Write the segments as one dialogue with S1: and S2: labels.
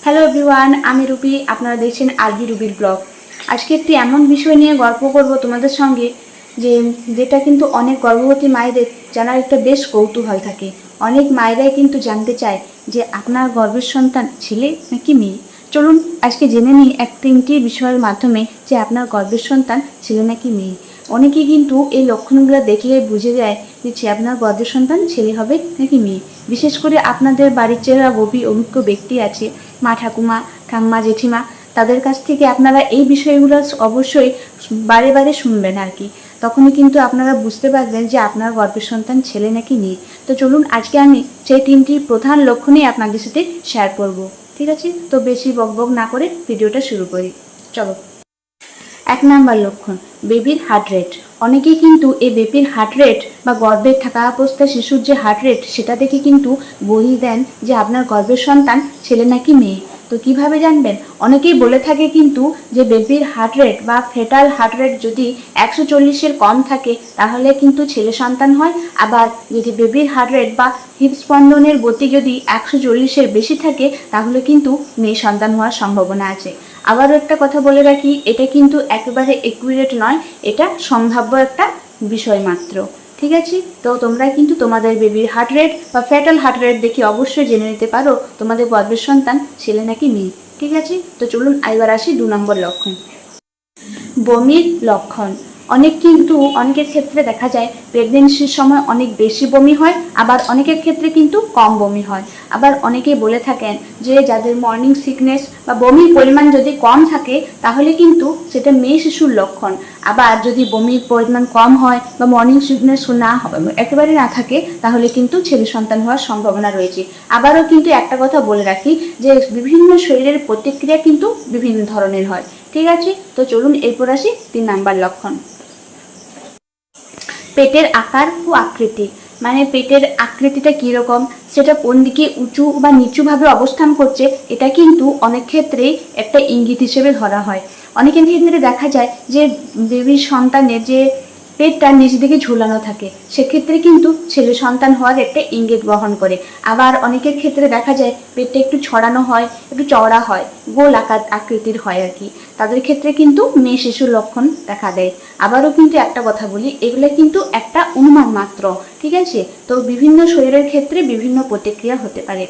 S1: Hello everyone, আমি Ruby. আপনারা দেখছেন আরবি রুবির ব্লগ। আজকে একটি এমন বিষয় নিয়ে গল্প করব তোমাদের সঙ্গে যেটা কিন্তু অনেক গর্ভবতী মায়েদের জানার একটা বেশ কৌতূহল থাকে। অনেক মায়েরাই কিন্তু জানতে চায় যে আপনার গর্ভের সন্তান ছেলে নাকি মেয়ে। চলুন আজকে জেনে নিই তিনটি বিষয়ের মাধ্যমে যে আপনার গর্ভের সন্তান ছেলে নাকি মেয়ে। অনেকেই কিন্তু এই লক্ষণগুলো দেখলে বুঝে যায় যে আপনার গর্ভের সন্তান ছেলে হবে নাকি মেয়ে। বিশেষ করে আপনাদের বাড়ির যারা অভিজ্ঞ ব্যক্তি আছে, মা ঠাকুমা, ঠাম্মা, জেঠিমা, তাদের কাছ থেকে আপনারা এই বিষয়গুলো অবশ্যই বারে বারে শুনবেন আর কি। তখনই কিন্তু আপনারা বুঝতে পারবেন যে আপনার গর্ভের সন্তান ছেলে নাকি মেয়ে। তো চলুন আজকে আমি সেই তিনটি প্রধান লক্ষণই আপনাদের সাথে শেয়ার করব। ঠিক আছে, তো বেশি বকবক না করে ভিডিওটা শুরু করি। চলো। 1 নাম্বার লক্ষণ, বেবির হার্ট রেট। অনেকেই কিন্তু এই বেবির হার্ট রেট বা গর্ভে থাকা অবস্থায় শিশুর যে হার্ট রেট সেটা দেখে কিন্তু বলে দেন যে আপনার গর্ভের সন্তান ছেলে নাকি মেয়ে। তো কিভাবে জানবেন? অনেকেই বলে থাকে কিন্তু যে বেবির হার্ট রেট বা ফেটাল হার্ট রেট যদি 140-এর কম থাকে তাহলে কিন্তু ছেলে সন্তান হয়। আবার যদি বেবির হার্ট রেট বা হৃদস্পন্দনের গতি যদি 140-এর বেশি থাকে তাহলে কিন্তু মেয়ে সন্তান হওয়ার সম্ভাবনা আছে। আবারও একটা কথা বলে রাখি, এটা কিন্তু একেবারে একুরেট নয়, এটা সম্ভাব্য একটা বিষয় মাত্র। ঠিক আছে, তো তোমরা কিন্তু তোমাদের বেবির হার্ট রেট বা ফ্যাটাল হার্ট রেট দেখে অবশ্যই জেনে নিতে পারো তোমাদের গর্ভের সন্তান ছেলে নাকি মেয়ে। ঠিক আছে, তো চলুন এবার আসি 2 নম্বর লক্ষণ, বমির লক্ষণ। অনেকের ক্ষেত্রে দেখা যায় প্রেগনেন্সির সময় অনেক বেশি বমি হয়, আবার অনেকের ক্ষেত্রে কিন্তু কম বমি হয়। আবার অনেকেই বলে থাকেন যে যাদের মর্নিং সিকনেস বা বমির পরিমাণ যদি কম থাকে তাহলে কিন্তু সেটা মেয়ে শিশুর লক্ষণ। আবার যদি বমির পরিমাণ কম হয় বা মর্নিং সিকনেস একেবারে না থাকে তাহলে কিন্তু ছেলে সন্তান হওয়ার সম্ভাবনা রয়েছে। আবারও কিন্তু একটা কথা বলে রাখি যে বিভিন্ন শরীরের প্রতিক্রিয়া কিন্তু বিভিন্ন ধরনের হয়। ঠিক আছে, তো চলুন এরপর আসি 3 নাম্বার লক্ষণ, পেটের আকার ও আকৃতি। মানে পেটের আকৃতিটা কীরকম, সেটা কোন দিকে উঁচু বা নিচুভাবে অবস্থান করছে, এটা কিন্তু অনেক ক্ষেত্রেই একটা ইঙ্গিত হিসেবে ধরা হয়। অনেকের ক্ষেত্রে দেখা যায় যে বেবির সন্তানের যে পেটটা নিচ দিকে ঝুলানো থাকে, সেক্ষেত্রে কিন্তু ছেলে সন্তান হওয়ার একটা ইঙ্গিত বহন করে। আবার অনেকের ক্ষেত্রে দেখা যায় পেটটা একটু ছড়ানো হয়, একটু চওড়া হয়, গোল আকৃতির হয় আর কি, তাদের ক্ষেত্রে কিন্তু মেয়ে শিশুর লক্ষণ দেখা দেয়। আবারও কিন্তু একটা কথা বলি, এগুলো কিন্তু একটা অনুমান মাত্র। ঠিক আছে, তো বিভিন্ন শরীরের ক্ষেত্রে বিভিন্ন প্রতিক্রিয়া হতে পারে।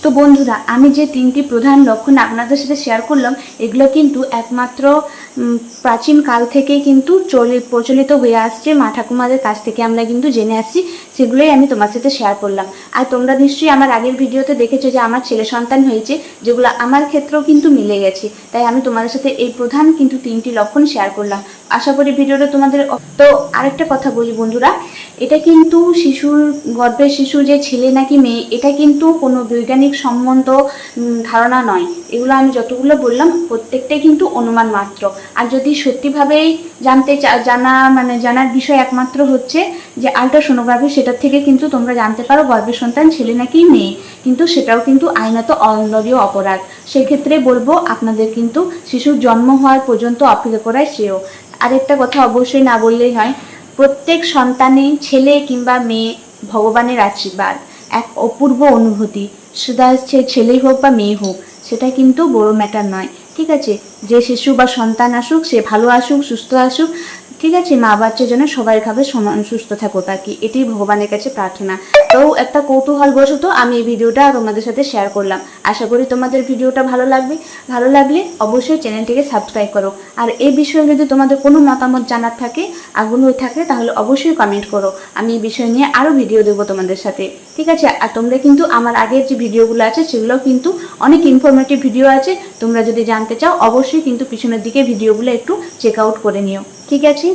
S1: তো বন্ধুরা, আমি যে 3টি প্রধান লক্ষণ আপনাদের সাথে শেয়ার করলাম এগুলো কিন্তু একমাত্র প্রাচীন কাল থেকেই কিন্তু প্রচলিত হয়ে আসছে। মা ঠাকুমাদের কাছ থেকে আমরা কিন্তু জেনে আসছি, সেগুলোই আমি তোমার সাথে শেয়ার করলাম। আর তোমরা নিশ্চয়ই আমার আগের ভিডিওতে দেখেছো যে আমার ছেলে সন্তান হয়েছে, যেগুলো আমার ক্ষেত্রেও কিন্তু মিলে গেছে। তাই আমি তোমাদের সাথে এই প্রধান কিন্তু 3টি লক্ষণ শেয়ার করলাম। আশা করি ভিডিওটা তোমাদের। তো আরেকটা কথা বলি বন্ধুরা, এটা কিন্তু গর্ভের শিশু যে ছেলে নাকি মেয়ে এটা কিন্তু কোনো বৈজ্ঞানিক সম্বন্ধ ধারণা নয়। এগুলো আমি যতগুলো বললাম প্রত্যেকটাই কিন্তু অনুমান মাত্র। আর যদি সত্যিভাবেই জানার বিষয় একমাত্র হচ্ছে যে আল্ট্রাসোনোগ্রাফি, সেটার থেকে কিন্তু তোমরা জানতে পারো গর্ভের সন্তান ছেলে নাকি মেয়ে, কিন্তু সেটাও কিন্তু আইনত অদণ্ডনীয় অপরাধ। সেক্ষেত্রে বলবো আপনাদের কিন্তু শিশুর জন্ম হওয়ার পর্যন্ত অপেক্ষা করাই শ্রেয়। আরেকটা কথা অবশ্যই না বললেই হয়, প্রত্যেক সন্তানই ছেলে কিংবা মেয়ে ভগবানের আশীর্বাদ, এক অপূর্ব অনুভূতি। সেটা সে ছেলেই হোক বা মেয়ে হোক, সেটা কিন্তু বড় ম্যাটার নয়। ঠিক আছে, যে শিশু বা সন্তান আসুক সে ভালো আসুক, সুস্থ আসুক। ঠিক আছে, মা বাচ্চা যেন সবাই ভাবে সমান সুস্থ থাকুক আর কি, এটি ভগবানের কাছে প্রার্থনা। তো একটা কৌতূহলবশত আমি এই ভিডিওটা তোমাদের সাথে শেয়ার করলাম। আশা করি তোমাদের ভিডিওটা ভালো লাগলে অবশ্যই চ্যানেলটিকে সাবস্ক্রাইব করো। আর এই বিষয়ে যদি তোমাদের কোনো মতামত জানার থাকে, আগ্রহ থাকে, তাহলে অবশ্যই কমেন্ট করো। আমি এই বিষয় নিয়ে আরও ভিডিও দেবো তোমাদের সাথে। ঠিক আছে, আর তোমরা কিন্তু আমার আগের যে ভিডিওগুলো আছে সেগুলো কিন্তু অনেক ইনফরমেটিভ ভিডিও আছে। তোমরা যদি জানতে চাও অবশ্যই কিন্তু পিছনের দিকে ভিডিওগুলো একটু চেক আউট করে নিও। ঠিক আছে।